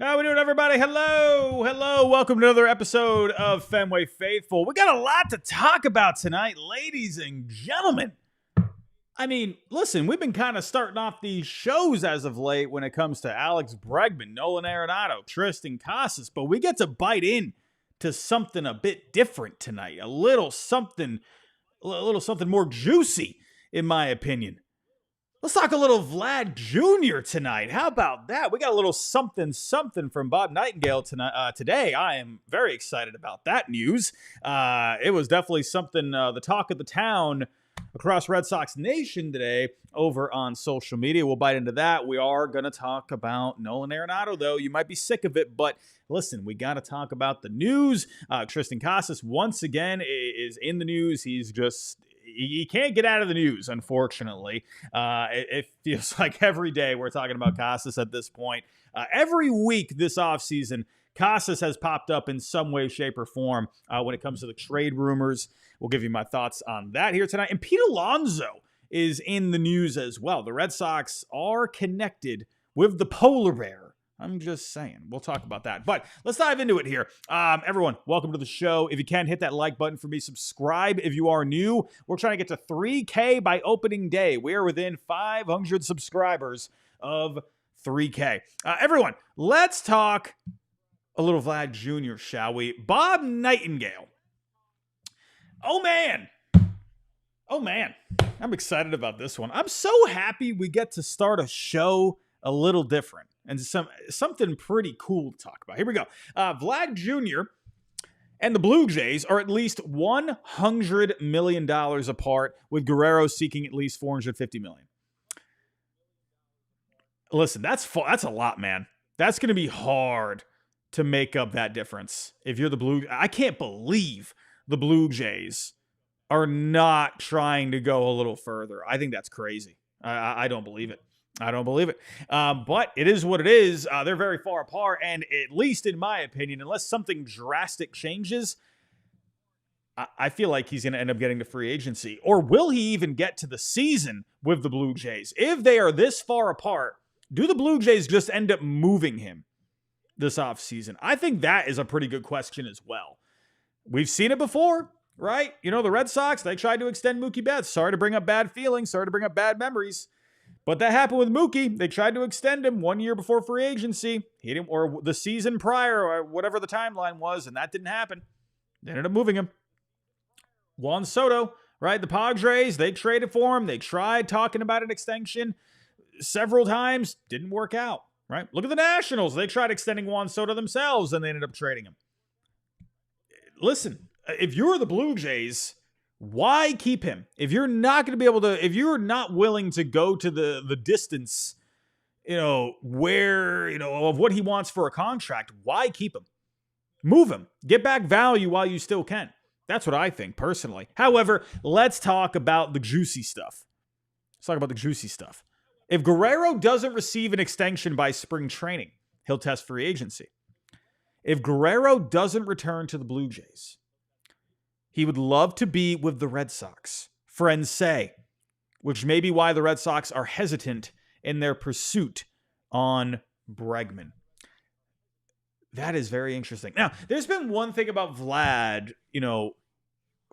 How we doing, everybody? Hello. Welcome to another episode of Fenway Faithful. We got a lot to talk about tonight, ladies and gentlemen. I mean, listen, we've been kind of starting off these shows as of late when it comes to Alex Bregman, Nolan Arenado, Triston Casas, but we get to bite in to something a bit different tonight. A little something more juicy, in my opinion. Let's talk a little Vlad Jr. tonight. How about that? We got a little something from Bob Nightingale tonight. Today. I am very excited about that news. It was definitely something, the talk of the town across Red Sox Nation today over on social media. We'll bite into that. We are going to talk about Nolan Arenado, though. You might be sick of it, but listen, we got to talk about the news. Triston Casas, once again, is in the news. He can't get out of the news, unfortunately. It feels like every day we're talking about Casas at this point. Every week this offseason, Casas has popped up in some way, shape, or form when it comes to the trade rumors. We'll give you my thoughts on that here tonight. And Pete Alonso is in the news as well. The Red Sox are connected with the polar bear. I'm just saying. We'll talk about that. But let's dive into it here. Everyone, welcome to the show. If you can, hit that like button for me. Subscribe if you are new. We're trying to get to 3K by opening day. We are within 500 subscribers of 3K. Everyone, let's talk a little Vlad Jr., shall we? Bob Nightingale. Oh, man. I'm excited about this one. I'm so happy we get to start a show a little different and something pretty cool to talk about. Here we go. Vlad Jr. and the Blue Jays are at least $100 million apart, with Guerrero seeking at least $450 million. Listen, that's a lot, man. That's going to be hard to make up that difference. If you're the Blue, I can't believe the Blue Jays are not trying to go a little further. I think that's crazy. I don't believe it. But it is what it is. They're very far apart. And at least in my opinion, unless something drastic changes, I feel like he's going to end up getting to free agency. Or will he even get to the season with the Blue Jays? If they are this far apart, do the Blue Jays just end up moving him this offseason? I think that is a pretty good question as well. We've seen it before, right? You know, the Red Sox, they tried to extend Mookie Betts. Sorry to bring up bad feelings. Sorry to bring up bad memories. But that happened with Mookie. They tried to extend him 1 year before free agency. He didn't, or the season prior, or whatever the timeline was, and that didn't happen. They ended up moving him. Juan Soto, right? The Padres, they traded for him. They tried talking about an extension several times. Didn't work out, right? Look at the Nationals. They tried extending Juan Soto themselves, and they ended up trading him. Listen, if you're the Blue Jays, why keep him? If you're not going to be able to, if you're not willing to go to the distance, where, of what he wants for a contract, why keep him? Move him. Get back value while you still can. That's what I think personally. However, let's talk about the juicy stuff. If Guerrero doesn't receive an extension by spring training, he'll test free agency. If Guerrero doesn't return to the Blue Jays, he would love to be with the Red Sox, friends say, which may be why the Red Sox are hesitant in their pursuit on Bregman. That is very interesting. Now, there's been one thing about Vlad,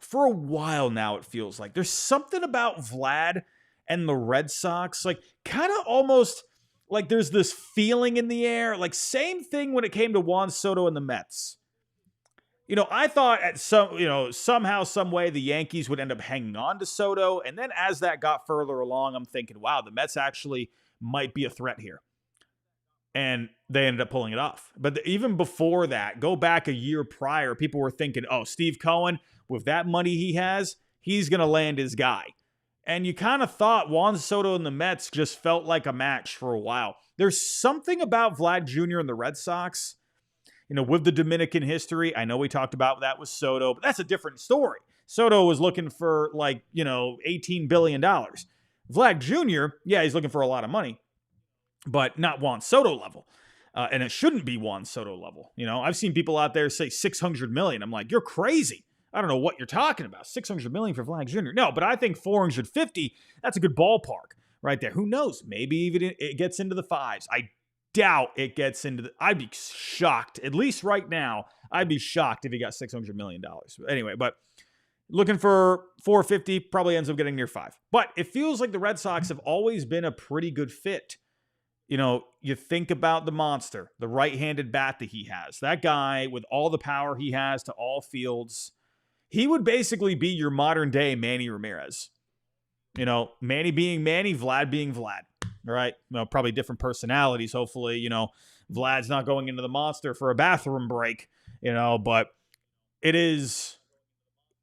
for a while now, it feels like. There's something about Vlad and the Red Sox, like kind of almost like there's this feeling in the air, like same thing when it came to Juan Soto and the Mets. I thought at somehow, some way the Yankees would end up hanging on to Soto. And then as that got further along, I'm thinking, wow, the Mets actually might be a threat here. And they ended up pulling it off. But even before that, go back a year prior, people were thinking, oh, Steve Cohen, with that money he has, he's going to land his guy. And you kind of thought Juan Soto and the Mets just felt like a match for a while. There's something about Vlad Jr. and the Red Sox, with the Dominican history. I know we talked about that with Soto, but that's a different story. Soto was looking for $18 billion. Vlad Jr., yeah, he's looking for a lot of money, but not Juan Soto level. And it shouldn't be Juan Soto level. I've seen people out there say $600 million. I'm like, you're crazy. I don't know what you're talking about. $600 million for Vlad Jr. No, but I think 450, that's a good ballpark right there. Who knows? Maybe even it gets into the fives. I doubt it gets into the, I'd be shocked, at least right now, I'd be shocked if he got $600 million. Anyway, but looking for 450, probably ends up getting near 5. But it feels like the Red Sox have always been a pretty good fit. You know, you think about the monster, the right-handed bat that he has. That guy with all the power he has to all fields, he would basically be your modern-day Manny Ramirez. You know, Manny being Manny, Vlad being Vlad. All right? You know, probably different personalities, hopefully. You know, Vlad's not going into the monster for a bathroom break, you know, but it is,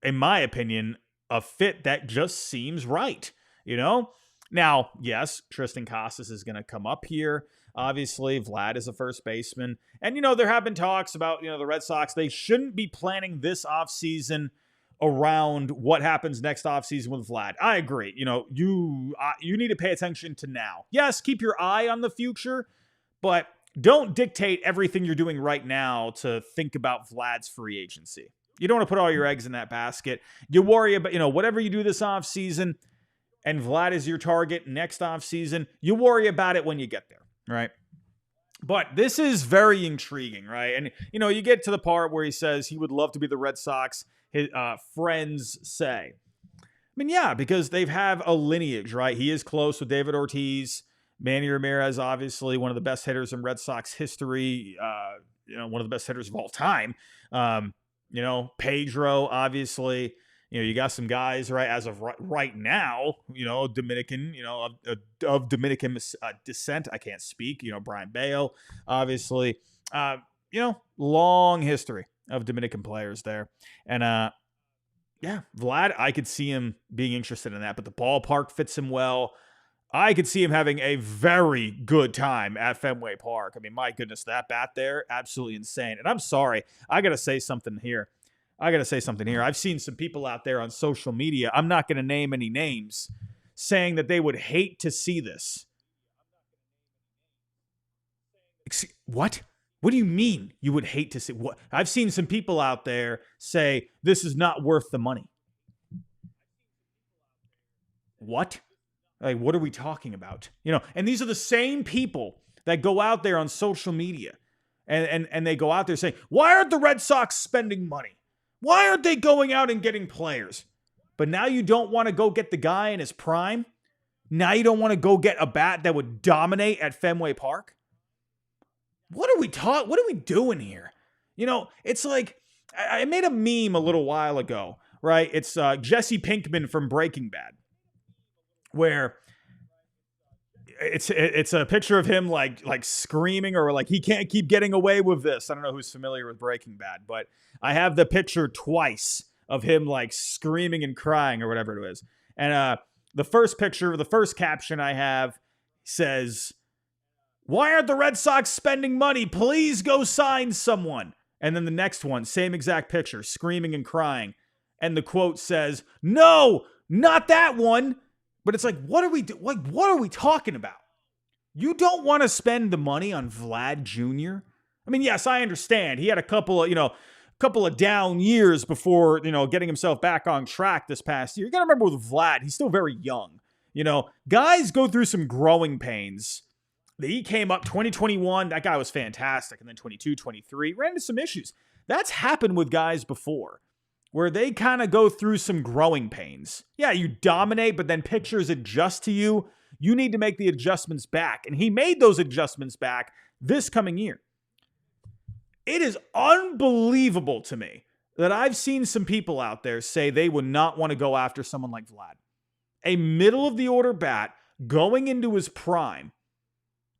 in my opinion, a fit that just seems right, you know? Now, yes, Triston Casas is going to come up here. Obviously, Vlad is a first baseman. And, you know, there have been talks about, you know, the Red Sox, they shouldn't be planning this offseason around what happens next offseason with Vlad. I agree. You know, you need to pay attention to now. Yes, keep your eye on the future, but don't dictate everything you're doing right now to think about Vlad's free agency. You don't want to put all your eggs in that basket. You worry about, you know, whatever you do this offseason, and Vlad is your target next offseason, you worry about it when you get there, right? But this is very intriguing, right? And, you know, you get to the part where he says he would love to be the Red Sox, his friends say. I mean, yeah, because they have a lineage, right? He is close with David Ortiz. Manny Ramirez, obviously, one of the best hitters in Red Sox history, you know, one of the best hitters of all time. You know, Pedro, obviously. You know, you got some guys, right, as of right now, you know, Dominican, you know, of Dominican descent. I can't speak, you know, Brian Bale, obviously. You know, long history of Dominican players there. And, yeah, Vlad, I could see him being interested in that, but the ballpark fits him well. I could see him having a very good time at Fenway Park. I mean, my goodness, that bat there, absolutely insane. And I'm sorry, I got to say something here. I've seen some people out there on social media, I'm not going to name any names, saying that they would hate to see this. What? What do you mean you would hate to see what? I've seen some people out there say this is not worth the money. What? Like, what are we talking about? You know, and these are the same people that go out there on social media and they go out there saying, why aren't the Red Sox spending money? Why aren't they going out and getting players? But now you don't want to go get the guy in his prime? Now you don't want to go get a bat that would dominate at Fenway Park? What are we doing here? You know, it's like, I made a meme a little while ago, right? It's Jesse Pinkman from Breaking Bad, where it's a picture of him like screaming, or like he can't keep getting away with this. I don't know who's familiar with Breaking Bad, but I have the picture twice of him like screaming and crying or whatever it is. And the first picture, the first caption I have says, why aren't the Red Sox spending money? Please go sign someone. And then the next one, same exact picture, screaming and crying. And the quote says, no, not that one. But it's like, what are we talking about? You don't want to spend the money on Vlad Jr.? I mean, yes, I understand. He had a couple of down years before, you know, getting himself back on track this past year. You got to remember with Vlad, he's still very young. You know, guys go through some growing pains. He came up 2021. That guy was fantastic. And then 22, 23, ran into some issues. That's happened with guys before, where they kind of go through some growing pains. Yeah, you dominate, but then pitchers adjust to you. You need to make the adjustments back. And he made those adjustments back this coming year. It is unbelievable to me that I've seen some people out there say they would not want to go after someone like Vlad. A middle-of-the-order bat going into his prime.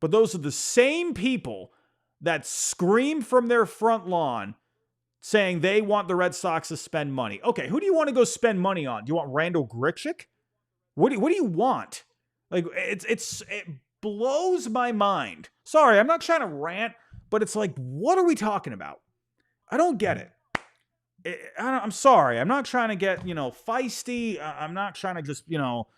But those are the same people that scream from their front lawn saying they want the Red Sox to spend money. Okay, who do you want to go spend money on? Do you want Randall Grichuk? What do you want? Like, it blows my mind. Sorry, I'm not trying to rant, but it's like, what are we talking about? I don't get it. I'm sorry. I'm not trying to get, you know, feisty. I'm not trying to just, you know,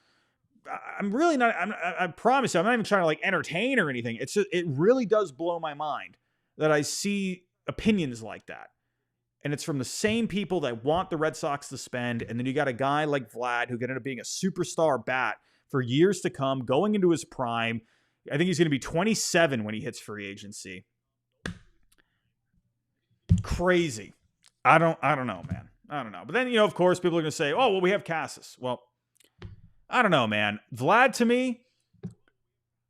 I'm really not. I promise you, I'm not even trying to like entertain or anything. It's just, it really does blow my mind that I see opinions like that. And it's from the same people that want the Red Sox to spend. And then you got a guy like Vlad who could end up being a superstar bat for years to come, going into his prime. I think he's going to be 27 when he hits free agency. Crazy. I don't know, man. I don't know. But then, of course, people are going to say, oh, well, we have Casas. Well, I don't know, man. Vlad, to me,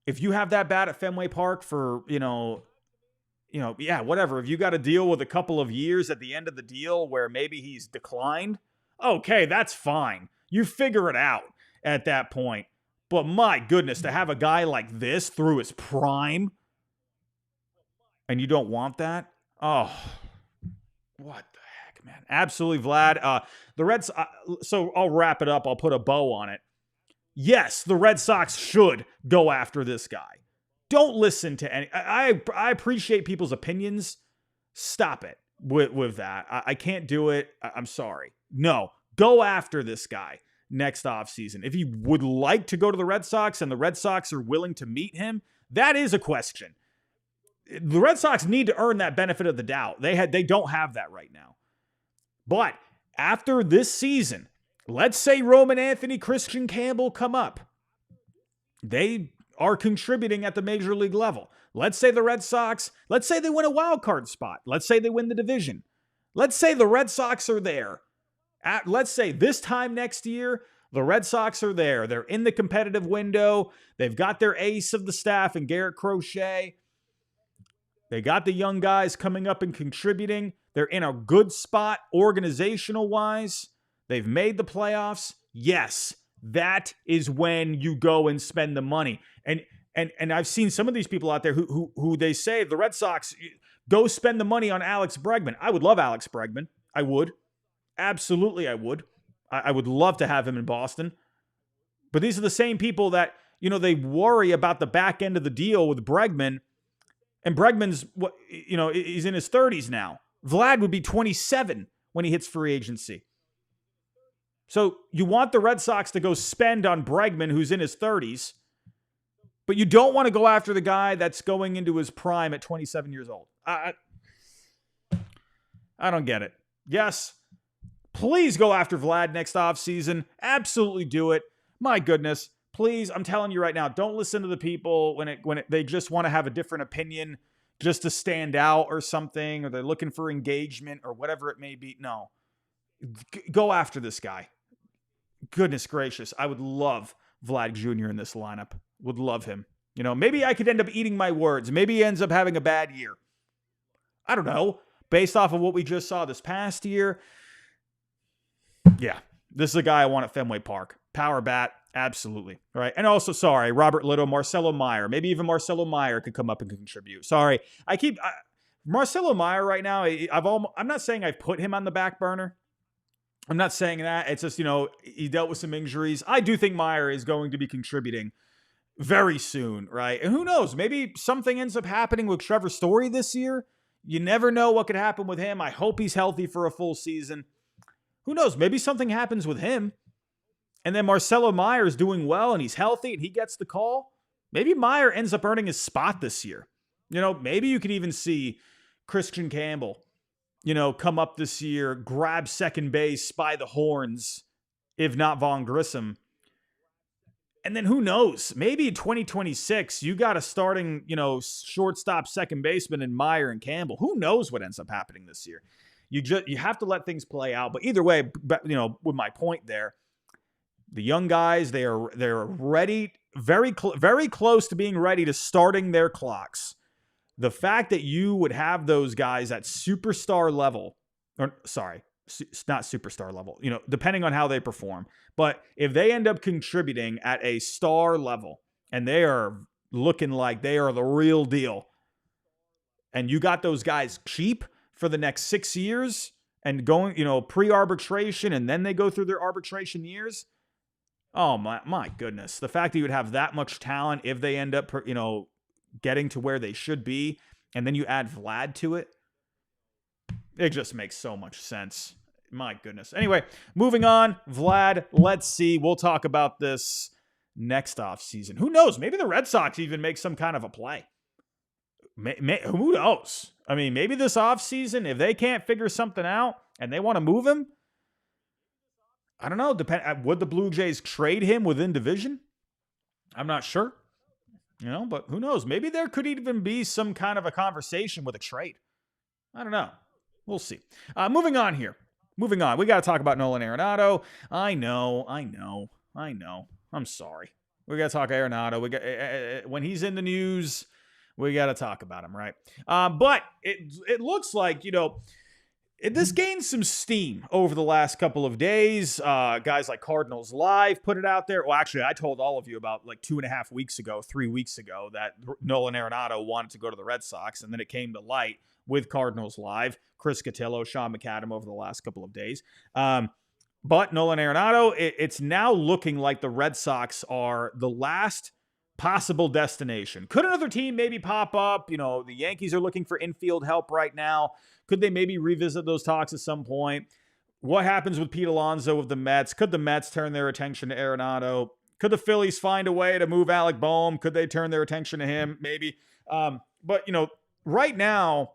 if you have that bat at Fenway Park for, yeah, whatever. If you got to deal with a couple of years at the end of the deal where maybe he's declined, okay, that's fine. You figure it out at that point. But my goodness, to have a guy like this through his prime and you don't want that? Oh, what the heck, man. Absolutely, Vlad. The Reds, so I'll wrap it up. I'll put a bow on it. Yes, the Red Sox should go after this guy. Don't listen to any. I appreciate people's opinions. Stop it with that. I can't do it. I'm sorry. No, go after this guy next offseason. If he would like to go to the Red Sox and the Red Sox are willing to meet him, that is a question. The Red Sox need to earn that benefit of the doubt. They don't have that right now. But after this season, let's say Roman Anthony, Triston Campbell come up. They are contributing at the major league level. Let's say the Red Sox, let's say they win a wild card spot. Let's say they win the division. Let's say the Red Sox are there. Let's say this time next year, the Red Sox are there. They're in the competitive window. They've got their ace of the staff in Garrett Crochet. They got the young guys coming up and contributing. They're in a good spot organizational-wise. They've made the playoffs. Yes, that is when you go and spend the money. And I've seen some of these people out there who they say, the Red Sox, go spend the money on Alex Bregman. I would love Alex Bregman. I would. Absolutely, I would. I would love to have him in Boston. But these are the same people that, they worry about the back end of the deal with Bregman. And Bregman's, he's in his 30s now. Vlad would be 27 when he hits free agency. So you want the Red Sox to go spend on Bregman, who's in his 30s, but you don't want to go after the guy that's going into his prime at 27 years old. I don't get it. Yes, please go after Vlad next offseason. Absolutely do it. My goodness. Please, I'm telling you right now, don't listen to the people when they just want to have a different opinion just to stand out or something, or they're looking for engagement or whatever it may be. No. Go after this guy. Goodness gracious. I would love Vlad Jr. in this lineup. Would love him. Maybe I could end up eating my words. Maybe he ends up having a bad year. I don't know. Based off of what we just saw this past year. Yeah. This is a guy I want at Fenway Park. Power bat. Absolutely. All right. And also, sorry, Robert Little, Marcelo Meyer. Maybe even Marcelo Meyer could come up and contribute. Sorry. Marcelo Meyer right now, I'm not saying I've put him on the back burner. I'm not saying that. It's just, he dealt with some injuries. I do think Meyer is going to be contributing very soon, right? And who knows? Maybe something ends up happening with Trevor Story this year. You never know what could happen with him. I hope he's healthy for a full season. Who knows? Maybe something happens with him. And then Marcelo Meyer is doing well and he's healthy and he gets the call. Maybe Meyer ends up earning his spot this year. Maybe you could even see Triston Campbell, come up this year, grab second base by the horns, if not Vaughn Grissom. And then who knows? Maybe in 2026, you got a starting, shortstop, second baseman in Meyer and Campbell. Who knows what ends up happening this year? You have to let things play out. But either way, with my point there, the young guys, they're ready, very close to being ready to starting their clocks. The fact that you would have those guys at superstar level, not superstar level, depending on how they perform. But if they end up contributing at a star level and they are looking like they are the real deal, and you got those guys cheap for the next 6 years and going, pre-arbitration, and then they go through their arbitration years. Oh my goodness. The fact that you would have that much talent if they end up, getting to where they should be, and then you add Vlad to it, it just makes so much sense. My goodness. Anyway, moving on. Vlad, let's see. We'll talk about this next offseason. Who knows? Maybe the Red Sox even make some kind of a play. Who knows? I mean, maybe this offseason, if they can't figure something out and they want to move him, I don't know. Would the Blue Jays trade him within division? I'm not sure. But who knows? Maybe there could even be some kind of a conversation with a trade. I don't know. We'll see. Moving on here. Moving on. We got to talk about Nolan Arenado. I know. I'm sorry. We got to talk Arenado. We got when he's in the news, we got to talk about him, right? But it looks like, this gained some steam over the last couple of days. Guys like Cardinals Live put it out there. Well, actually, I told all of you about like 2.5 weeks ago, 3 weeks ago, that Nolan Arenado wanted to go to the Red Sox, and then it came to light with Cardinals Live, Chris Cotillo, Sean McAdam over the last couple of days. But Nolan Arenado, it's now looking like the Red Sox are the last possible destination. Could another team maybe pop up? The Yankees are looking for infield help right now. Could they maybe revisit those talks at some point? What happens with Pete Alonso with the Mets? Could the Mets turn their attention to Arenado? Could the Phillies find a way to move Alec Boehm? Could they turn their attention to him? Maybe. But right now,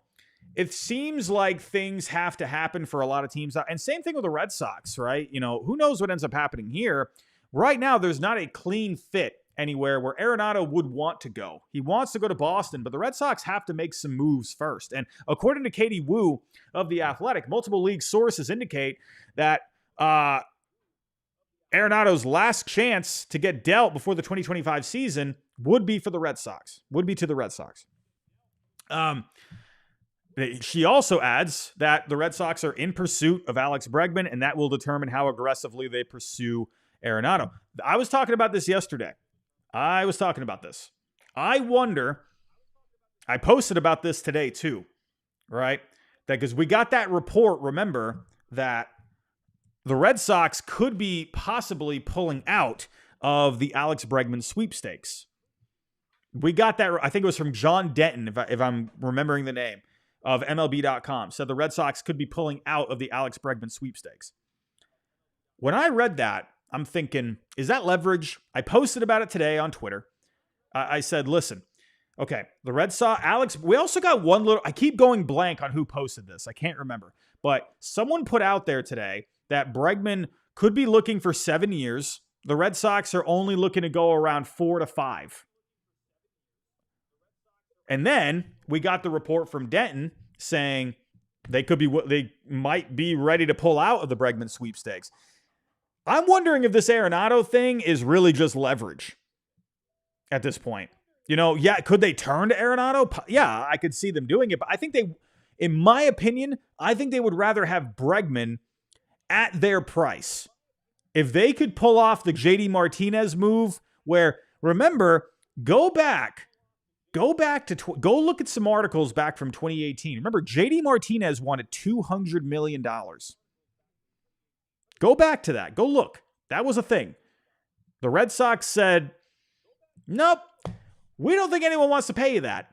it seems like things have to happen for a lot of teams. And same thing with the Red Sox, right? Who knows what ends up happening here? Right now, there's not a clean fit anywhere where Arenado would want to go. He wants to go to Boston, but the Red Sox have to make some moves first. And according to Katie Wu of The Athletic, multiple league sources indicate that Arenado's last chance to get dealt before the 2025 season would be to the Red Sox. She also adds that the Red Sox are in pursuit of Alex Bregman, and that will determine how aggressively they pursue Arenado. I was talking about this yesterday. I wonder, I posted about this today too, right? Because we got that report, remember, that the Red Sox could be possibly pulling out of the Alex Bregman sweepstakes. We got that, I think it was from John Denton, if I'm remembering the name, of MLB.com, said the Red Sox could be pulling out of the Alex Bregman sweepstakes. When I read that, I'm thinking, is that leverage? I posted about it today on Twitter. I said, listen, okay, the Red Sox, Alex, we also got I keep going blank on who posted this. I can't remember. But someone put out there today that Bregman could be looking for 7 years. The Red Sox are only looking to go around 4 to 5. And then we got the report from Denton saying they might be ready to pull out of the Bregman sweepstakes. I'm wondering if this Arenado thing is really just leverage at this point. Could they turn to Arenado? Yeah, I could see them doing it, but I think in my opinion, I think they would rather have Bregman at their price. If they could pull off the JD Martinez move, where, remember, go look at some articles back from 2018. Remember, JD Martinez wanted $200 million. Go back to that. Go look. That was a thing. The Red Sox said, nope, we don't think anyone wants to pay you that.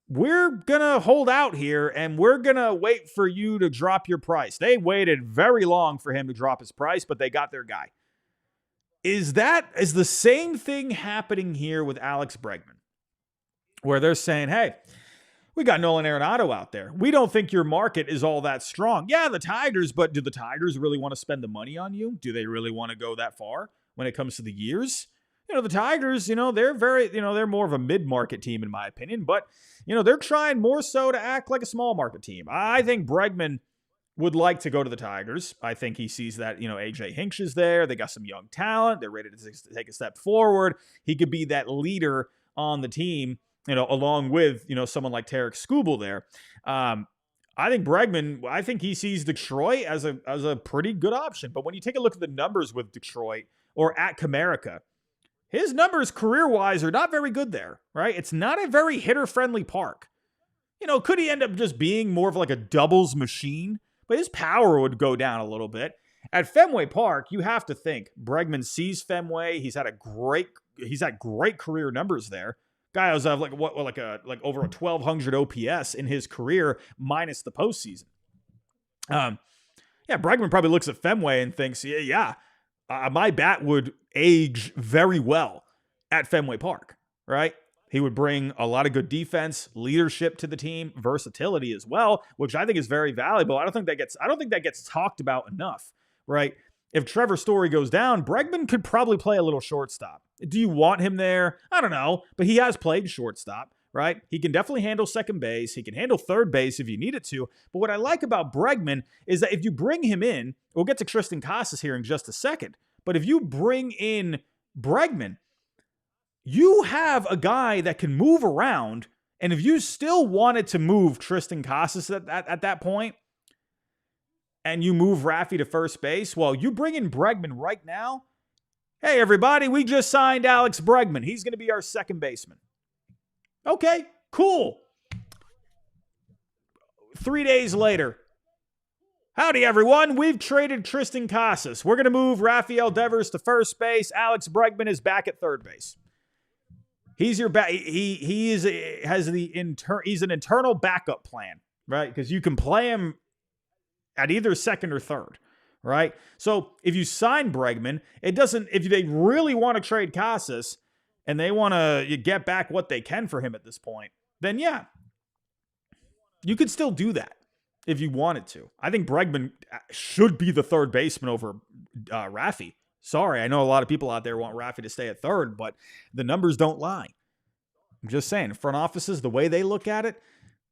We're going to hold out here, and we're going to wait for you to drop your price. They waited very long for him to drop his price, but they got their guy. Is the same thing happening here with Alex Bregman? Where they're saying, hey, we got Nolan Arenado out there. We don't think your market is all that strong. Yeah, the Tigers, but do the Tigers really want to spend the money on you? Do they really want to go that far when it comes to the years? The Tigers, they're more of a mid-market team in my opinion, but, they're trying more so to act like a small market team. I think Bregman would like to go to the Tigers. I think he sees that, AJ Hinch is there. They got some young talent. They're ready to take a step forward. He could be that leader on the team, along with, someone like Tarek Skubal there. I think Bregman, I think he sees Detroit as a pretty good option. But when you take a look at the numbers with Detroit or at Comerica, his numbers career-wise are not very good there, right? It's not a very hitter-friendly park. Could he end up just being more of like a doubles machine? But his power would go down a little bit. At Fenway Park, you have to think Bregman sees Fenway. He's had great career numbers there. Guy was like over a 1,200 OPS in his career minus the postseason. Bregman probably looks at Fenway and thinks, my bat would age very well at Fenway Park, right? He would bring a lot of good defense, leadership to the team, versatility as well, which I think is very valuable. I don't think that gets talked about enough, right? if Trevor Story goes down, Bregman could probably play a little shortstop. Do you want him there? I don't know, but he has played shortstop, right? He can definitely handle second base. He can handle third base if you need it to. But what I like about Bregman is that if you bring him in, we'll get to Triston Casas here in just a second, but if you bring in Bregman, you have a guy that can move around, and if you still wanted to move Triston Casas at that point, and you move Raffy to first base, well, you bring in Bregman right now. Hey, everybody, we just signed Alex Bregman. He's going to be our second baseman. Okay, cool. 3 days later, howdy, everyone. We've traded Triston Casas. We're going to move Rafael Devers to first base. Alex Bregman is back at third base. He's your back. He's an internal backup plan, right? Because you can play him at either second or third, right? So if you sign Bregman, if they really want to trade Casas and they want to get back what they can for him at this point, then yeah, you could still do that if you wanted to. I think Bregman should be the third baseman over Raffy. Sorry, I know a lot of people out there want Raffy to stay at third, but the numbers don't lie. I'm just saying, front offices, the way they look at it,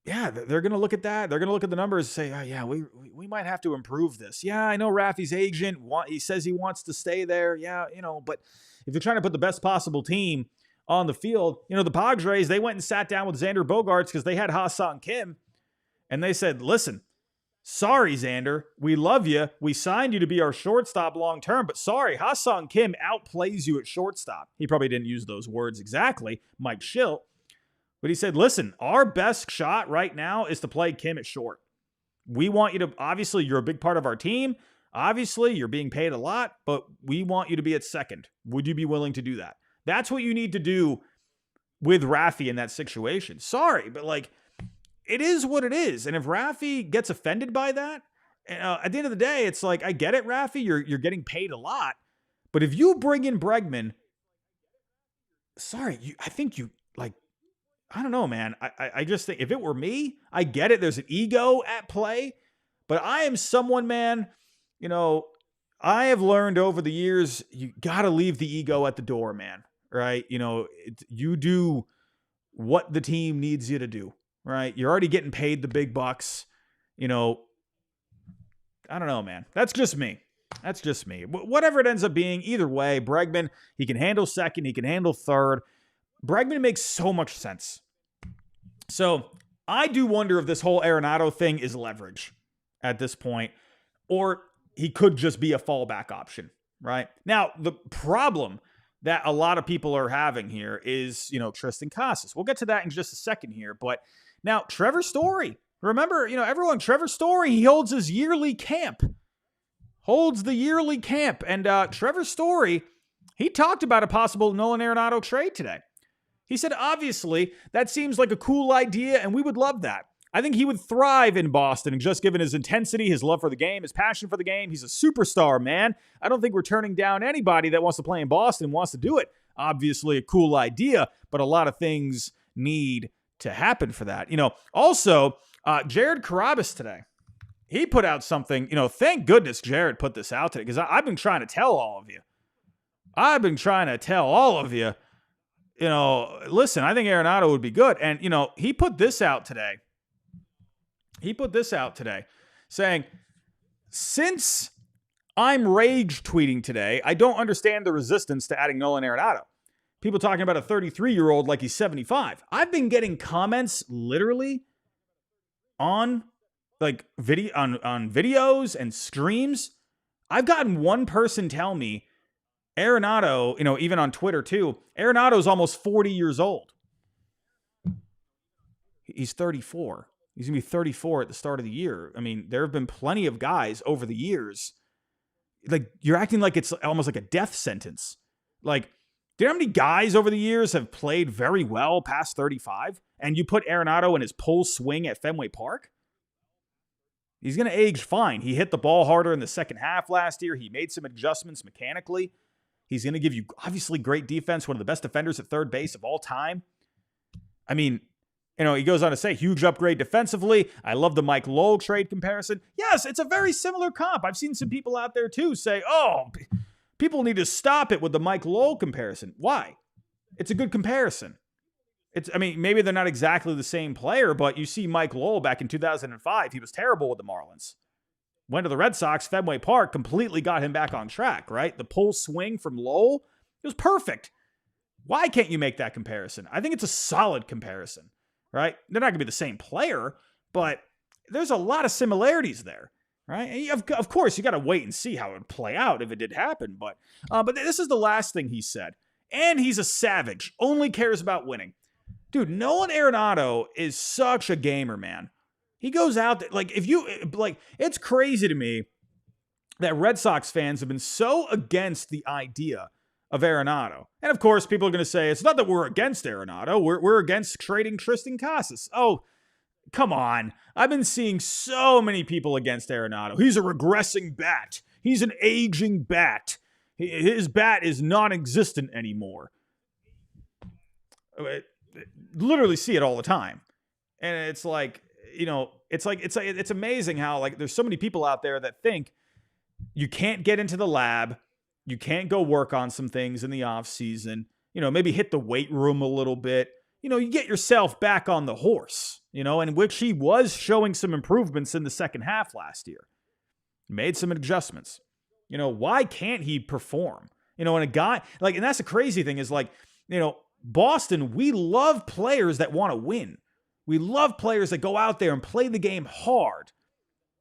yeah, they're going to look at that. They're going to look at the numbers and say, oh, yeah, we might have to improve this. Yeah, I know Raffy's agent. He says he wants to stay there. Yeah, but if you're trying to put the best possible team on the field, the Padres, they went and sat down with Xander Bogaerts because they had Ha-Seong Kim, and they said, listen, sorry, Xander, we love you. We signed you to be our shortstop long term, but sorry, Ha-Seong Kim outplays you at shortstop. He probably didn't use those words exactly, Mike Schilt. But he said, listen, our best shot right now is to play Kim at short. We want you to, obviously, you're a big part of our team. Obviously, you're being paid a lot, but we want you to be at second. Would you be willing to do that? That's what you need to do with Raffy in that situation. Sorry, but it is what it is. And if Raffy gets offended by that, at the end of the day, it's like, I get it, Raffy, you're getting paid a lot. But if you bring in Bregman, sorry, I think I don't know, man. I just think if it were me, I get it. There's an ego at play, but I am someone, man, I have learned over the years, you got to leave the ego at the door, man. Right. You do what the team needs you to do, right? You're already getting paid the big bucks. I don't know, man. That's just me. Whatever it ends up being, either way, Bregman, he can handle second. He can handle third. Bregman makes so much sense. So I do wonder if this whole Arenado thing is leverage at this point, or he could just be a fallback option, right? Now, the problem that a lot of people are having here is, Triston Casas. We'll get to that in just a second here. But now, Trevor Story. Remember, everyone, Trevor Story, he holds his yearly camp. And Trevor Story, he talked about a possible Nolan Arenado trade today. He said, obviously, that seems like a cool idea, and we would love that. I think he would thrive in Boston, and just given his intensity, his love for the game, his passion for the game, he's a superstar, man. I don't think we're turning down anybody that wants to play in Boston and wants to do it. Obviously, a cool idea, but a lot of things need to happen for that. Also, Jared Carrabis today, he put out something, thank goodness Jared put this out today, because I've been trying to tell all of you. Listen, I think Arenado would be good. And, he put this out today. Saying, since I'm rage tweeting today, I don't understand the resistance to adding Nolan Arenado. People talking about a 33-year-old like he's 75. I've been getting comments literally on videos and streams. I've gotten one person tell me Arenado, even on Twitter too, Arenado's almost 40 years old. He's 34. He's going to be 34 at the start of the year. I mean, there have been plenty of guys over the years. You're acting like it's almost like a death sentence. Do you know how many guys over the years have played very well past 35? And you put Arenado in his pull swing at Fenway Park? He's going to age fine. He hit the ball harder in the second half last year. He made some adjustments mechanically. He's going to give you, obviously, great defense, one of the best defenders at third base of all time. I mean, He goes on to say, huge upgrade defensively. I love the Mike Lowell trade comparison. Yes, it's a very similar comp. I've seen some people out there too say, people need to stop it with the Mike Lowell comparison. Why? It's a good comparison. Maybe they're not exactly the same player, but you see Mike Lowell back in 2005. He was terrible with the Marlins. Went to the Red Sox, Fenway Park, completely got him back on track, right? The pull swing from Lowell, it was perfect. Why can't you make that comparison? I think it's a solid comparison, right? They're not going to be the same player, but there's a lot of similarities there, right? And of course, you got to wait and see how it would play out if it did happen, but this is the last thing he said. And he's a savage, only cares about winning. Dude, Nolan Arenado is such a gamer, man. He goes out there, it's crazy to me that Red Sox fans have been so against the idea of Arenado. And of course, people are going to say, it's not that we're against Arenado, we're against trading Triston Casas. Oh, come on. I've been seeing so many people against Arenado. He's a regressing bat. He's an aging bat. His bat is non-existent anymore. Literally see it all the time. And it's like, it's amazing how there's so many people out there that think you can't get into the lab, you can't go work on some things in the off season, maybe hit the weight room a little bit, you get yourself back on the horse, in which he was showing some improvements in the second half last year. Made some adjustments. Why can't he perform? And a guy and that's the crazy thing is Boston, we love players that want to win. We love players that go out there and play the game hard,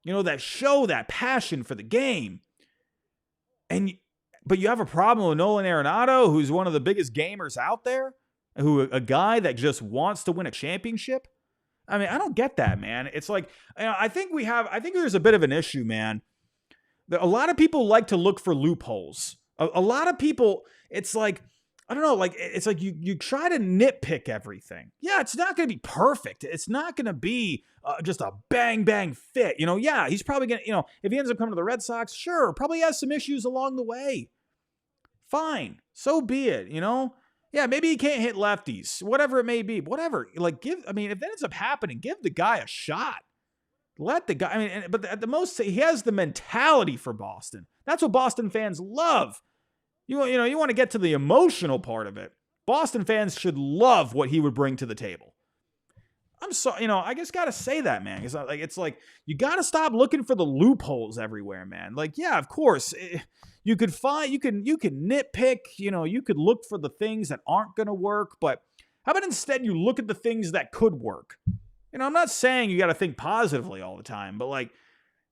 that show that passion for the game. But you have a problem with Nolan Arenado, who's one of the biggest gamers out there, a guy that just wants to win a championship. I don't get that, man. It's I think there's a bit of an issue, man. A lot of people like to look for loopholes. A lot of people, it's I don't know, it's you try to nitpick everything. Yeah, it's not going to be perfect. It's not going to be just a bang, bang fit. Yeah, he's probably going to, if he ends up coming to the Red Sox, sure, probably has some issues along the way. Fine, so be it, Yeah, maybe he can't hit lefties, whatever it may be. Whatever, if that ends up happening, give the guy a shot. Let the guy, but at the most, he has the mentality for Boston. That's what Boston fans love. You want to get to the emotional part of it. Boston fans should love what he would bring to the table. I'm sorry, I just got to say that, man. It's you got to stop looking for the loopholes everywhere, man. Yeah, of course, you could nitpick, you could look for the things that aren't going to work, but how about instead you look at the things that could work? I'm not saying you got to think positively all the time, but I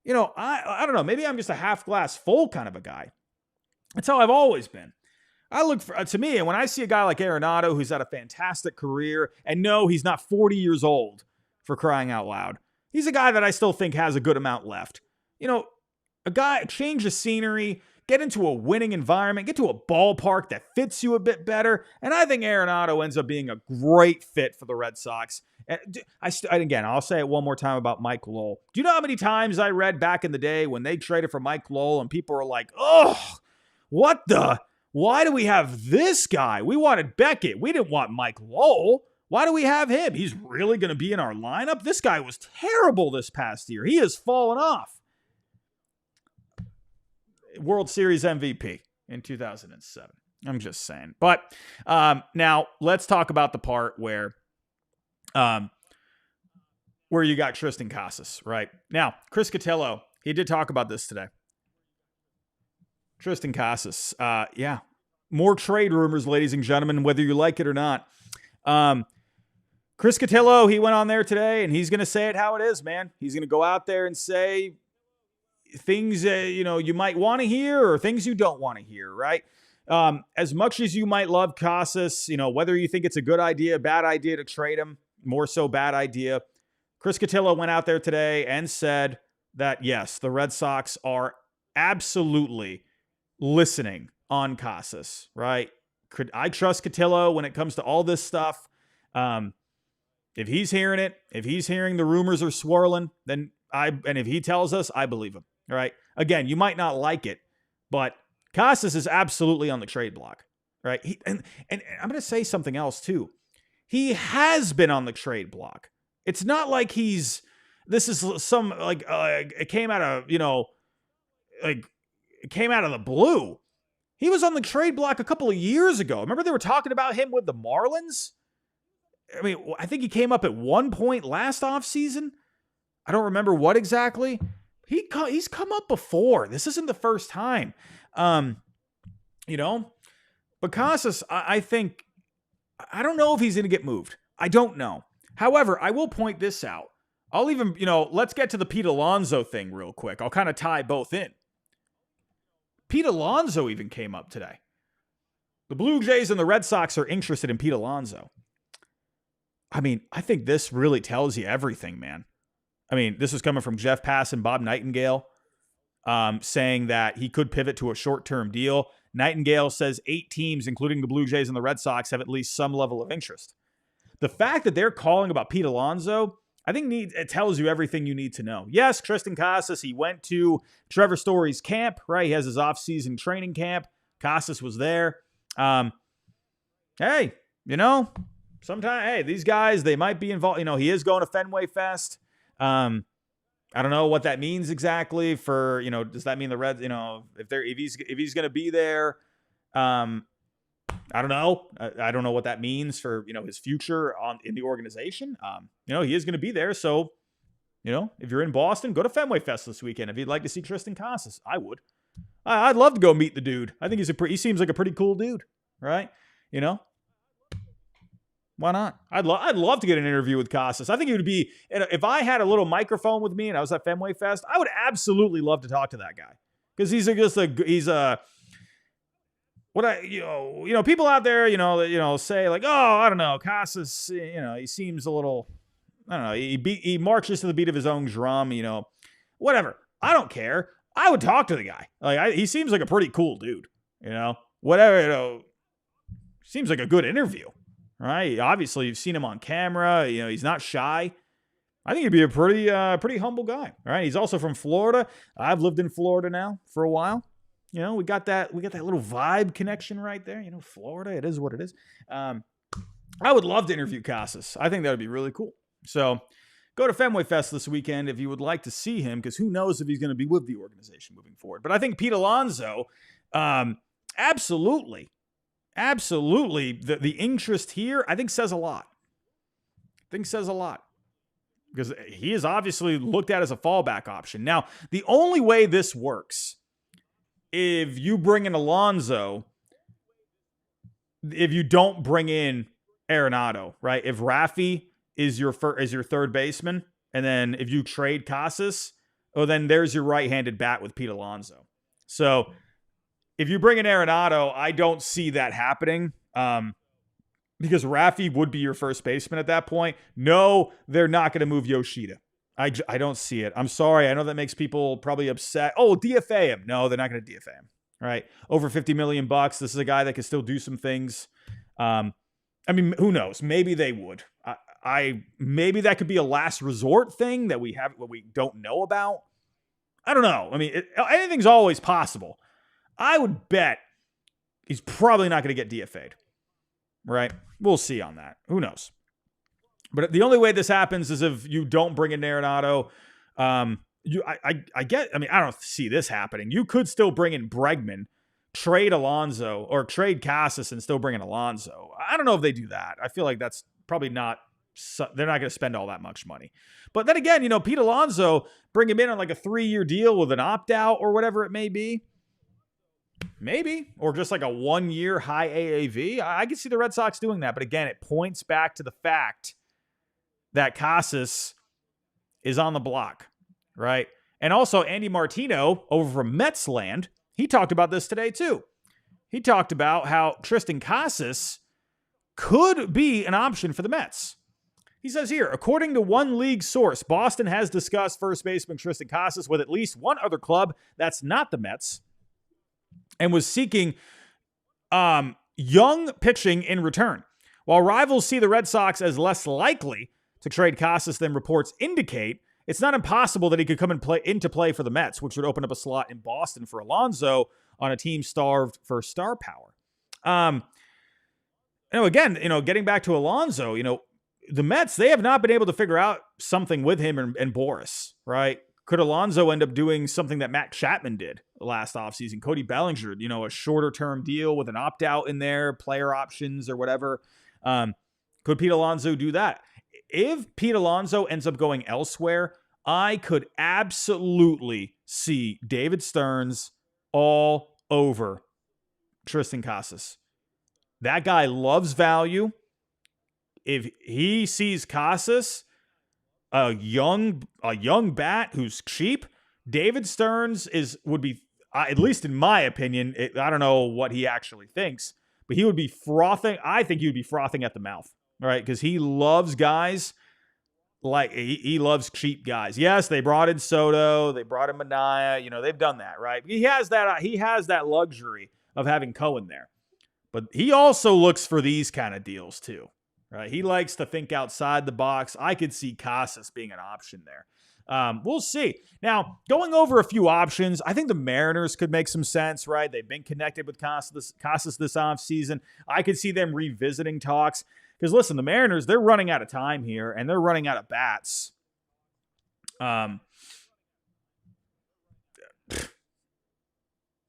don't know, maybe I'm just a half glass full kind of a guy. That's how I've always been. I look for, to me, and when I see a guy like Arenado who's had a fantastic career, and no, he's not 40 years old, for crying out loud. He's a guy that I still think has a good amount left. A guy, change the scenery, get into a winning environment, get to a ballpark that fits you a bit better, and I think Arenado ends up being a great fit for the Red Sox. And again, I'll say it one more time about Mike Lowell. Do you know how many times I read back in the day when they traded for Mike Lowell and people were like, why do we have this guy? We wanted Beckett. We didn't want Mike Lowell. Why do we have him? He's really going to be in our lineup? This guy was terrible this past year. He has fallen off. World Series MVP in 2007. I'm just saying. But now let's talk about the part where you got Triston Casas, right? Now, Chris Cotillo, he did talk about this today. Triston Casas. Yeah. More trade rumors, ladies and gentlemen, whether you like it or not. Chris Cotillo, he went on there today, and he's going to say it how it is, man. He's going to go out there and say things, you might want to hear or things you don't want to hear, right? As much as you might love Casas, whether you think it's a good idea, bad idea to trade him, more so bad idea. Chris Cotillo went out there today and said that, yes, the Red Sox are absolutely listening on Casas, right? I trust Cotillo when it comes to all this stuff. If he's hearing it, if he's hearing the rumors are swirling, and if he tells us, I believe him. All right. Again, you might not like it, but Casas is absolutely on the trade block, right? And I'm going to say something else too. He has been on the trade block. It's not like this is some, like, it came out of, it came out of the blue. He was on the trade block a couple of years ago. Remember they were talking about him with the Marlins? I mean, I think he came up at one point last offseason. I don't remember what exactly. He's come up before. This isn't the first time. But Casas, I think, I don't know if he's going to get moved. I don't know. However, I will point this out. I'll even, let's get to the Pete Alonso thing real quick. I'll kind of tie both in. Pete Alonso even came up today. The Blue Jays and the Red Sox are interested in Pete Alonso. I mean, I think this really tells you everything, man. I mean, this is coming from Jeff Pass and Bob Nightingale, saying that he could pivot to a short-term deal. Nightingale says 8 teams, including the Blue Jays and the Red Sox, have at least some level of interest. The fact that they're calling about Pete Alonso, I think it tells you everything you need to know. Yes, Triston Casas, he went to Trevor Story's camp, right? He has his off-season training camp. Casas was there. Hey, sometimes, hey, these guys, they might be involved. He is going to Fenway Fest. I don't know what that means exactly for, does that mean the Reds, if he's going to be there, I don't know. I don't know what that means for, his future in the organization. He is going to be there. So, if you're in Boston, go to Fenway Fest this weekend. If you'd like to see Triston Casas, I would. I'd love to go meet the dude. I think he seems like a pretty cool dude, right? Why not? I'd love to get an interview with Casas. I think it would be, if I had a little microphone with me and I was at Fenway Fest, I would absolutely love to talk to that guy. Because people out there, say like, oh, I don't know, Casas, he seems a little, I don't know, he marches to the beat of his own drum, whatever. I don't care. I would talk to the guy. Like, he seems like a pretty cool dude, whatever, seems like a good interview, right? Obviously, you've seen him on camera. He's not shy. I think he'd be a pretty humble guy, right? He's also from Florida. I've lived in Florida now for a while. We got that little vibe connection right there. Florida, it is what it is. I would love to interview Casas. I think that would be really cool. So go to Fenway Fest this weekend if you would like to see him, because who knows if he's going to be with the organization moving forward. But I think Pete Alonso, absolutely, the interest here, I think says a lot. Because he is obviously looked at as a fallback option. Now, the only way this works, if you bring in Alonso, if you don't bring in Arenado, right? If Rafi is your third baseman, and then if you trade Casas, then there's your right-handed bat with Pete Alonso. So if you bring in Arenado, I don't see that happening, because Rafi would be your first baseman at that point. No, they're not going to move Yoshida. I don't see it. I'm sorry. I know that makes people probably upset. Oh, DFA him. No, they're not going to DFA him. All right. Over $50 million. This is a guy that can still do some things. I mean, who knows? Maybe they would. Maybe that could be a last resort thing that we don't know about. I don't know. I mean, anything's always possible. I would bet he's probably not going to get DFA'd. Right? We'll see on that. Who knows? But the only way this happens is if you don't bring in Arenado. I don't see this happening. You could still bring in Bregman, trade Alonso, or trade Casas and still bring in Alonso. I don't know if they do that. I feel like that's probably not, they're not going to spend all that much money. But then again, Pete Alonso, bring him in on like a 3-year deal with an opt-out or whatever it may be. Maybe, or just like a 1-year high AAV. I can see the Red Sox doing that. But again, it points back to the fact that Casas is on the block, right? And also Andy Martino over from Mets land, he talked about this today too. He talked about how Triston Casas could be an option for the Mets. He says here, according to one league source, Boston has discussed first baseman Triston Casas with at least one other club that's not the Mets, and was seeking young pitching in return. While rivals see the Red Sox as less likely to trade Casas than reports indicate, it's not impossible that he could come and into play for the Mets, which would open up a slot in Boston for Alonso on a team starved for star power. Again, getting back to Alonso, the Mets, they have not been able to figure out something with him and Boris, right? Could Alonso end up doing something that Matt Chapman did last offseason? Cody Bellinger, a shorter term deal with an opt out in there, player options or whatever. Could Pete Alonso do that? If Pete Alonso ends up going elsewhere, I could absolutely see David Stearns all over Triston Casas. That guy loves value. If he sees Casas, a young bat who's cheap, David Stearns would be, at least in my opinion, I don't know what he actually thinks, but he would be frothing. I think he would be frothing at the mouth, right? Because he loves guys like he loves cheap guys. Yes, they brought in Soto, they brought in Mania. They've done that, right? He has that luxury of having Cohen there, but he also looks for these kind of deals too. Right, he likes to think outside the box. I could see Casas being an option there. We'll see. Now, going over a few options, I think the Mariners could make some sense, right? They've been connected with Casas this offseason. I could see them revisiting talks. Because, listen, the Mariners, they're running out of time here, and they're running out of bats.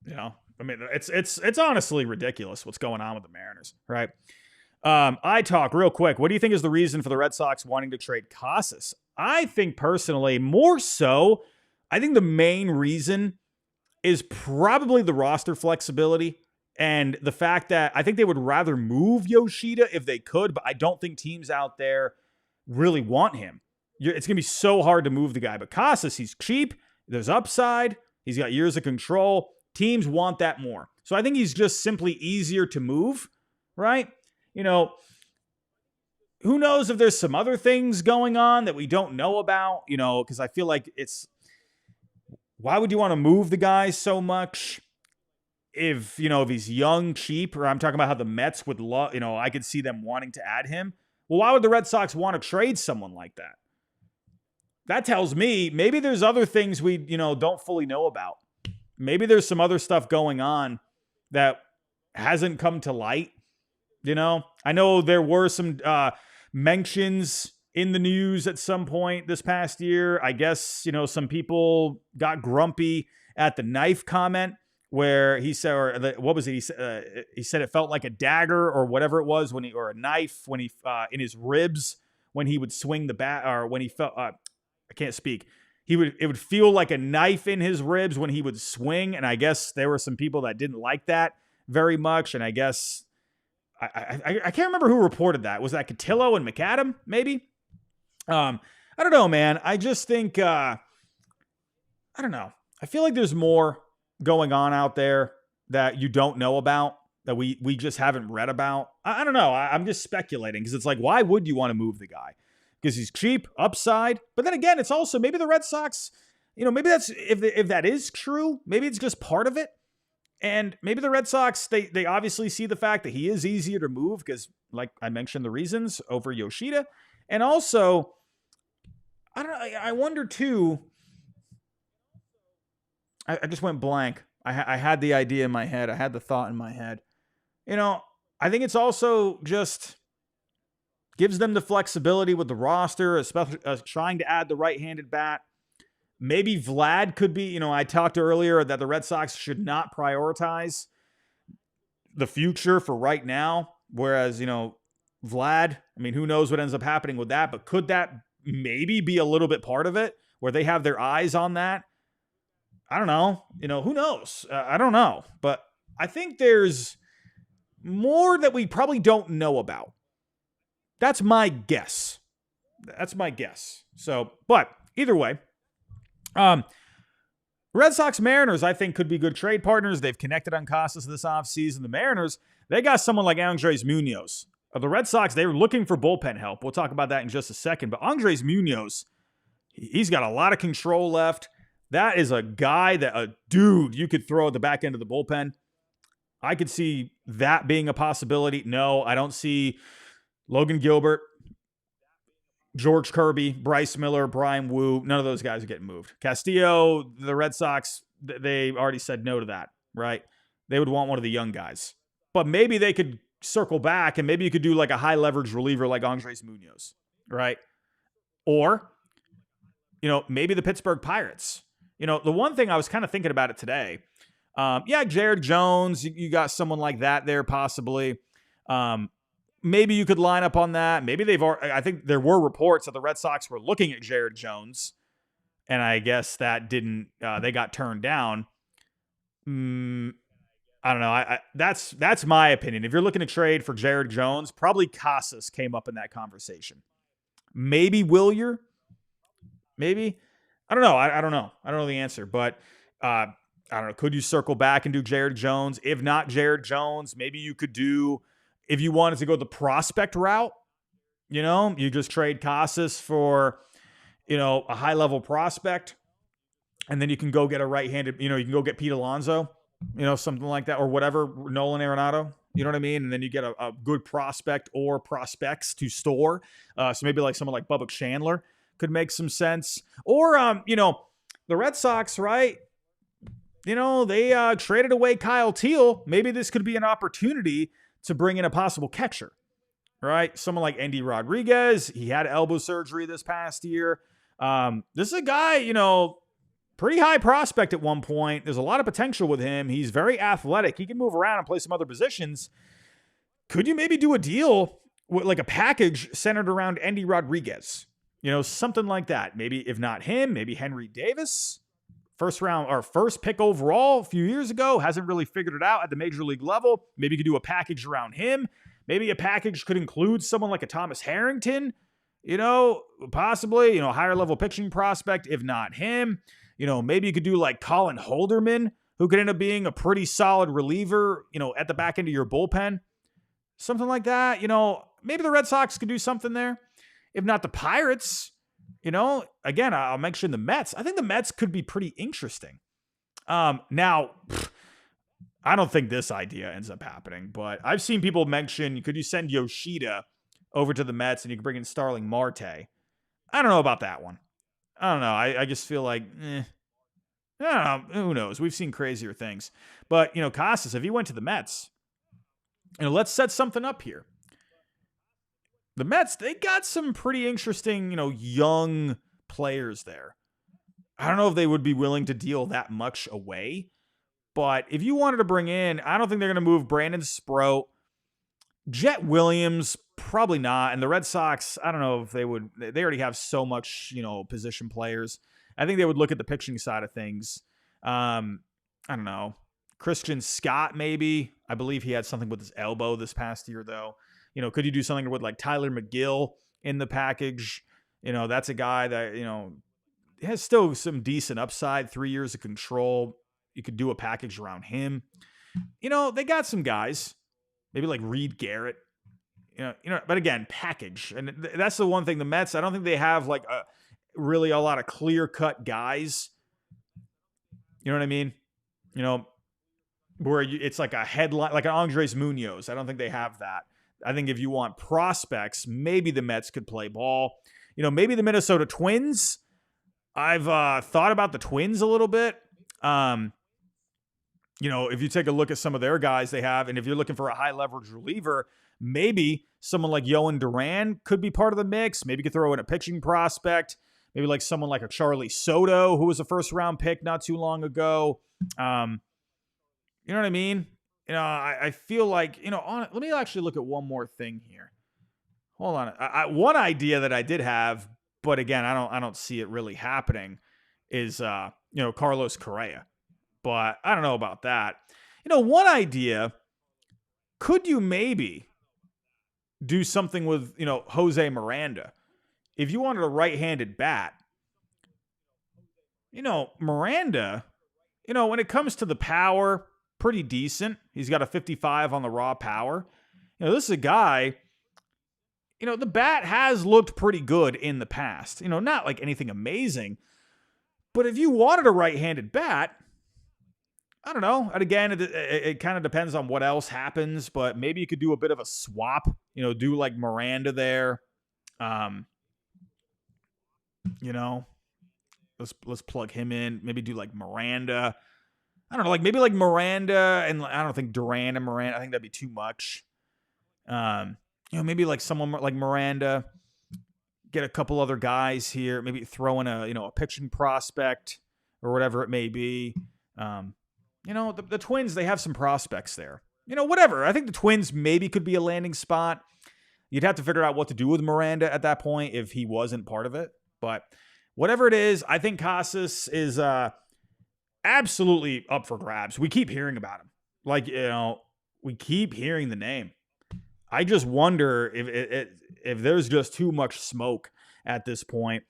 It's honestly ridiculous what's going on with the Mariners, right? I talk real quick. What do you think is the reason for the Red Sox wanting to trade Casas? I think personally, more so, I think the main reason is probably the roster flexibility and the fact that I think they would rather move Yoshida if they could, but I don't think teams out there really want him. It's going to be so hard to move the guy. But Casas, he's cheap. There's upside. He's got years of control. Teams want that more. So I think he's just simply easier to move, right? Who knows if there's some other things going on that we don't know about, because I feel like why would you want to move the guy so much if he's young, cheap, or I'm talking about how the Mets would love, I could see them wanting to add him. Well, why would the Red Sox want to trade someone like that? That tells me maybe there's other things we, don't fully know about. Maybe there's some other stuff going on that hasn't come to light. I know there were some mentions in the news at some point this past year. I guess, some people got grumpy at the knife comment where he said, or what was it? He said it felt like a dagger or whatever it was or a knife when he, in his ribs, when he would swing the bat or when he felt, I can't speak. It would feel like a knife in his ribs when he would swing. And I guess there were some people that didn't like that very much. And I guess, I can't remember who reported that. Was that Cotillo and McAdam, maybe? I don't know, man. I just think, I don't know. I feel like there's more going on out there that you don't know about, that we just haven't read about. I don't know. I'm just speculating because it's like, why would you want to move the guy? Because he's cheap, upside. But then again, it's also maybe the Red Sox, maybe that's, if that is true, maybe it's just part of it. And maybe the Red Sox, they obviously see the fact that he is easier to move because, like I mentioned, the reasons over Yoshida. And also, I don't know, I wonder too, I just went blank. I had the idea in my head. I had the thought in my head. I think it's also just gives them the flexibility with the roster, especially trying to add the right-handed bat. Maybe Vlad could be, I talked earlier that the Red Sox should not prioritize the future for right now. Whereas, Vlad, who knows what ends up happening with that, but could that maybe be a little bit part of it where they have their eyes on that? I don't know. Who knows? I don't know. But I think there's more that we probably don't know about. That's my guess. So, but either way, Red Sox Mariners, I think, could be good trade partners. They've connected on Casas this offseason. The Mariners, they got someone like Andres Munoz. The Red Sox, they were looking for bullpen help. We'll talk about that in just a second. But Andres Munoz, he's got a lot of control left. That is a guy a dude you could throw at the back end of the bullpen. I could see that being a possibility. No, I don't see Logan Gilbert, George Kirby, Bryce Miller, Brian Wu. None of those guys are getting moved. Castillo, the Red Sox, they already said no to that, right? They would want one of the young guys. But maybe they could circle back and maybe you could do like a high leverage reliever like Andres Munoz, right? Or, maybe the Pittsburgh Pirates. The one thing I was kind of thinking about it today, Jared Jones, you got someone like that there possibly. Maybe you could line up on that. Maybe I think there were reports that the Red Sox were looking at Jared Jones, and I guess that didn't, they got turned down. I don't know. That's my opinion. If you're looking to trade for Jared Jones, probably Casas came up in that conversation. Maybe Willier. Maybe. I don't know. I don't know. I don't know the answer, but I don't know. Could you circle back and do Jared Jones? If not Jared Jones, maybe you could do, if you wanted to go the prospect route, you just trade Casas for, a high level prospect, and then you can go get a right-handed, you can go get Pete Alonso, something like that, or whatever, Nolan Arenado, you know what I mean? And then you get a good prospect or prospects to store. So maybe like someone like Bubba Chandler could make some sense. Or, the Red Sox, right? They traded away Kyle Teal. Maybe this could be an opportunity to bring in a possible catcher, right? Someone like Andy Rodriguez. He had elbow surgery this past year. This is a guy, pretty high prospect at one point. There's a lot of potential with him. He's very athletic. He can move around and play some other positions. Could you maybe do a deal with like a package centered around Andy Rodriguez? Something like that. Maybe if not him, maybe Henry Davis. First pick overall a few years ago. Hasn't really figured it out at the major league level. Maybe you could do a package around him. Maybe a package could include someone like a Thomas Harrington. Possibly, higher level pitching prospect, if not him. Maybe you could do like Colin Holderman, who could end up being a pretty solid reliever, at the back end of your bullpen. Something like that. Maybe the Red Sox could do something there. If not the Pirates, again, I'll mention the Mets. I think the Mets could be pretty interesting. Now, I don't think this idea ends up happening, but I've seen people mention, could you send Yoshida over to the Mets and you can bring in Starling Marte? I don't know about that one. I don't know. I just feel like, I don't know. Who knows? We've seen crazier things. But, Casas, if he went to the Mets, let's set something up here. The Mets, they got some pretty interesting, young players there. I don't know if they would be willing to deal that much away. But if you wanted to bring in, I don't think they're going to move Brandon Sproat. Jet Williams, probably not. And the Red Sox, I don't know if they would. They already have so much, position players. I think they would look at the pitching side of things. I don't know. Christian Scott, maybe. I believe he had something with his elbow this past year, though. Could you do something with like Tyler McGill in the package? That's a guy that, has still some decent upside, 3 years of control. You could do a package around him. They got some guys, maybe like Reed Garrett, but again, package. And that's the one thing, the Mets, I don't think they have like really a lot of clear-cut guys. You know what I mean? Where it's like a headline, like an Andres Munoz. I don't think they have that. I think if you want prospects, maybe the Mets could play ball. Maybe the Minnesota Twins. I've thought about the Twins a little bit. If you take a look at some of their guys they have, and if you're looking for a high leverage reliever, maybe someone like Yohan Duran could be part of the mix. Maybe you could throw in a pitching prospect. Maybe like someone like a Charlie Soto, who was a first round pick not too long ago. You know what I mean? I feel like, let me actually look at one more thing here. Hold on. One idea that I did have, but again, I don't see it really happening, is, Carlos Correa. But I don't know about that. One idea, could you maybe do something with, Jose Miranda? If you wanted a right-handed bat, Miranda, when it comes to the power, pretty decent. He's got a 55 on the raw power. This is a guy, the bat has looked pretty good in the past. Not like anything amazing. But if you wanted a right-handed bat, I don't know. And again, it kind of depends on what else happens, but maybe you could do a bit of a swap, do like Miranda there. Let's plug him in. Maybe do like Miranda. I don't know, maybe like Miranda, and I don't think Duran and Miranda. I think that'd be too much. Maybe like someone like Miranda, get a couple other guys here, maybe throw in a pitching prospect or whatever it may be. The Twins, they have some prospects there. Whatever. I think the Twins maybe could be a landing spot. You'd have to figure out what to do with Miranda at that point if he wasn't part of it. But whatever it is, I think Casas is absolutely up for grabs. We keep hearing about him. We keep hearing the name. I just wonder if there's just too much smoke at this point.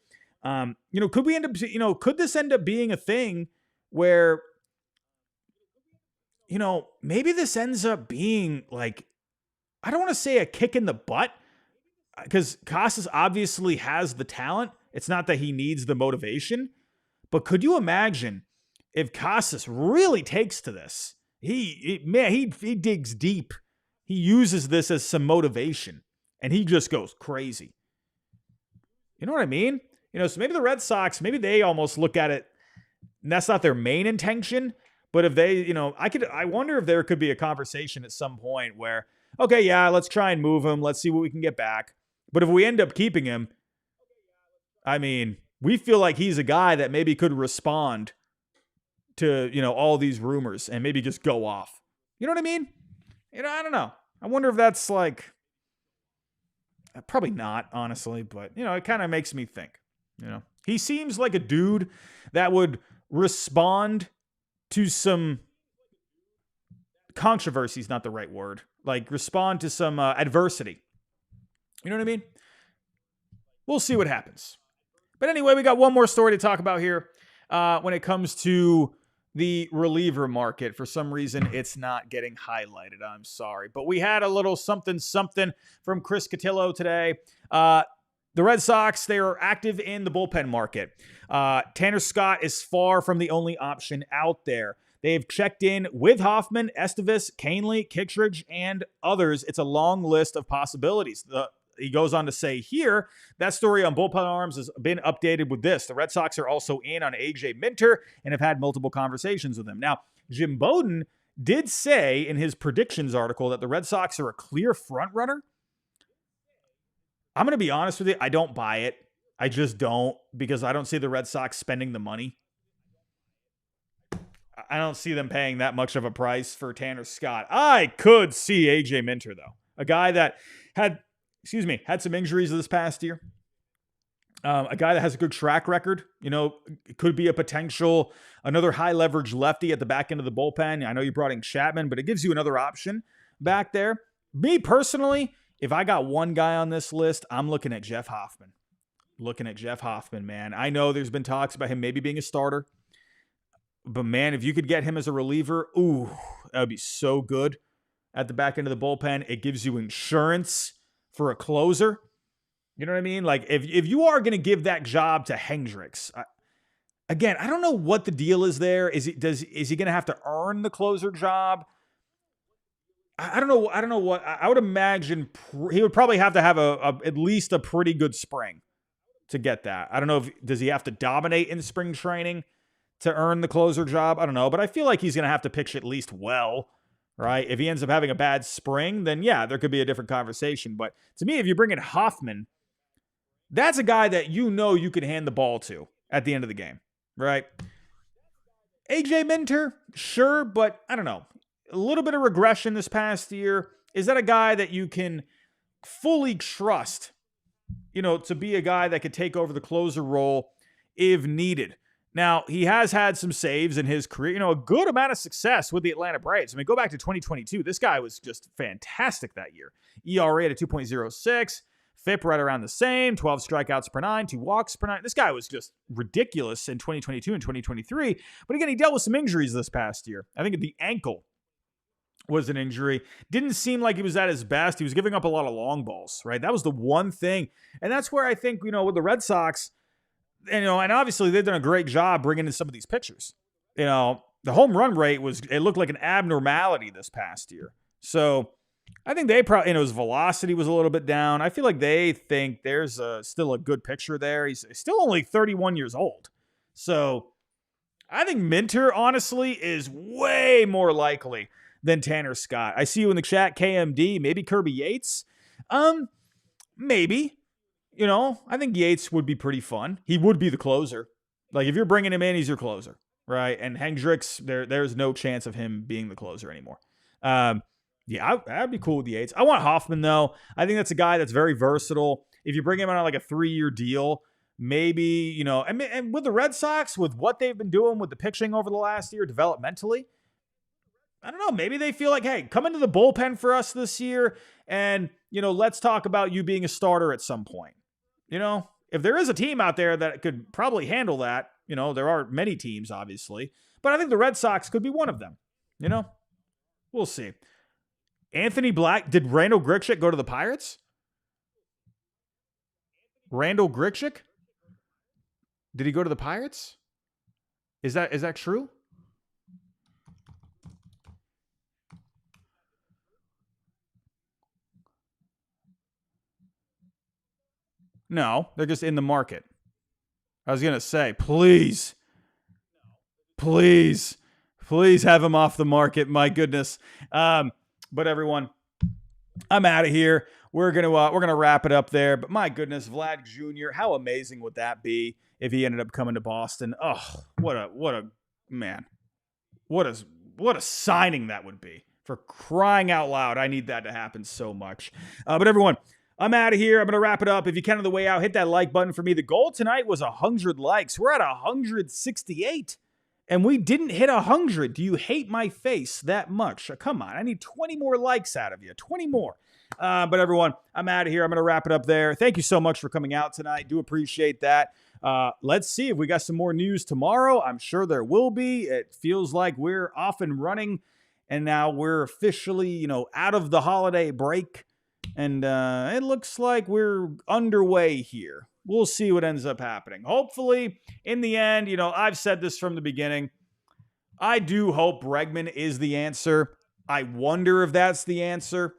Could we end up, could this end up being a thing where, maybe this ends up being like, I don't want to say a kick in the butt, because Casas obviously has the talent. It's not that he needs the motivation, but could you imagine if Casas really takes to this? He digs deep. He uses this as some motivation, and he just goes crazy. You know what I mean? So maybe the Red Sox, maybe they almost look at it, and that's not their main intention. But if they, I wonder if there could be a conversation at some point where, okay, yeah, let's try and move him. Let's see what we can get back. But if we end up keeping him, I mean, we feel like he's a guy that maybe could respond to, all these rumors and maybe just go off. You know what I mean? I don't know. I wonder if that's like, probably not, honestly, but, it kind of makes me think, He seems like a dude that would respond to some controversy is not the right word. Like respond to some adversity. You know what I mean? We'll see what happens. But anyway, we got one more story to talk about here when it comes to the reliever market. For some reason, it's not getting highlighted. I'm sorry. But we had a little something from Chris Cotillo today. The Red Sox, they are active in the bullpen market. Tanner Scott is far from the only option out there. They've checked in with Hoffman, Estevez, Canely, Kittredge, and others. It's a long list of possibilities. He goes on to say here, that story on Bullpen Arms has been updated with this. The Red Sox are also in on A.J. Minter and have had multiple conversations with him. Now, Jim Bowden did say in his predictions article that the Red Sox are a clear front runner. I'm going to be honest with you. I don't buy it. I just don't, because I don't see the Red Sox spending the money. I don't see them paying that much of a price for Tanner Scott. I could see AJ Minter, though. A guy that had some injuries this past year. A guy that has a good track record. It could be a potential, another high leverage lefty at the back end of the bullpen. I know you brought in Chapman, but it gives you another option back there. Me personally, if I got one guy on this list, I'm looking at Jeff Hoffman. Man. I know there's been talks about him maybe being a starter. But, man, if you could get him as a reliever, that would be so good at the back end of the bullpen. It gives you insurance for a closer. You know what I mean? Like, if you are going to give that job to Hendricks, again, I don't know what the deal is there. Is he going to have to earn the closer job? I don't know what. I would imagine he would probably have to have at least a pretty good spring to get that. I don't know does he have to dominate in spring training to earn the closer job? I don't know, but I feel like he's going to have to pitch at least well, right? If he ends up having a bad spring, then yeah, there could be a different conversation. But to me, if you bring in Hoffman, that's a guy that you can hand the ball to at the end of the game, right? AJ Minter, sure, but I don't know. A little bit of regression this past year. Is that a guy that you can fully trust, to be a guy that could take over the closer role if needed? Now, he has had some saves in his career, a good amount of success with the Atlanta Braves. I mean, go back to 2022. This guy was just fantastic that year. ERA at a 2.06, FIP right around the same, 12 strikeouts per 9, 2 walks per 9. This guy was just ridiculous in 2022 and 2023. But again, he dealt with some injuries this past year. I think the ankle was an injury. Didn't seem like he was at his best. He was giving up a lot of long balls, right? That was the one thing. And that's where I think, with the Red Sox, and obviously they've done a great job bringing in some of these pitchers. The home run rate it looked like an abnormality this past year. So I think they probably, his velocity was a little bit down. I feel like they think there's still a good pitcher there. He's still only 31 years old. So I think Minter, honestly, is way more likely than Tanner Scott. I see you in the chat, KMD, maybe Kirby Yates. Maybe. I think Yates would be pretty fun. He would be the closer. Like, if you're bringing him in, he's your closer, right? And Hendricks, there's no chance of him being the closer anymore. Yeah, I'd be cool with Yates. I want Hoffman, though. I think that's a guy that's very versatile. If you bring him on like a 3-year deal, maybe, and with the Red Sox, with what they've been doing with the pitching over the last year developmentally, I don't know, maybe they feel like, hey, come into the bullpen for us this year and, let's talk about you being a starter at some point. If there is a team out there that could probably handle that, there are many teams, obviously, but I think the Red Sox could be one of them. We'll see. Anthony Black, did Randall Grichuk go to the Pirates? Randall Grichuk? Did he go to the Pirates? Is that true? No, they're just in the market. I was going to say, please have him off the market. My goodness. But everyone, I'm out of here. We're gonna wrap it up there. But my goodness, Vlad Jr., how amazing would that be if he ended up coming to Boston? Oh, what a man. What a signing that would be. For crying out loud. I need that to happen so much. But everyone, I'm out of here. I'm going to wrap it up. If you can on the way out, hit that like button for me. The goal tonight was 100 likes. We're at 168. And we didn't hit 100. Do you hate my face that much? Come on. I need 20 more likes out of you. 20 more. But everyone, I'm out of here. I'm going to wrap it up there. Thank you so much for coming out tonight. Do appreciate that. Let's see if we got some more news tomorrow. I'm sure there will be. It feels like we're off and running. And now we're officially, out of the holiday break. And it looks like we're underway here. We'll see what ends up happening. Hopefully, in the end, I've said this from the beginning. I do hope Bregman is the answer. I wonder if that's the answer.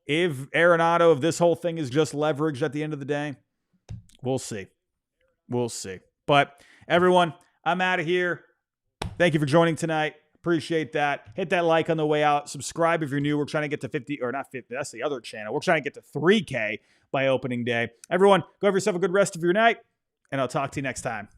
If Arenado, if this whole thing is just leveraged at the end of the day. We'll see. We'll see. But everyone, I'm out of here. Thank you for joining tonight. Appreciate that. Hit that like on the way out. Subscribe if you're new. We're trying to get to 50, or not 50, that's the other channel. We're trying to get to 3K by opening day. Everyone, go have yourself a good rest of your night, and I'll talk to you next time.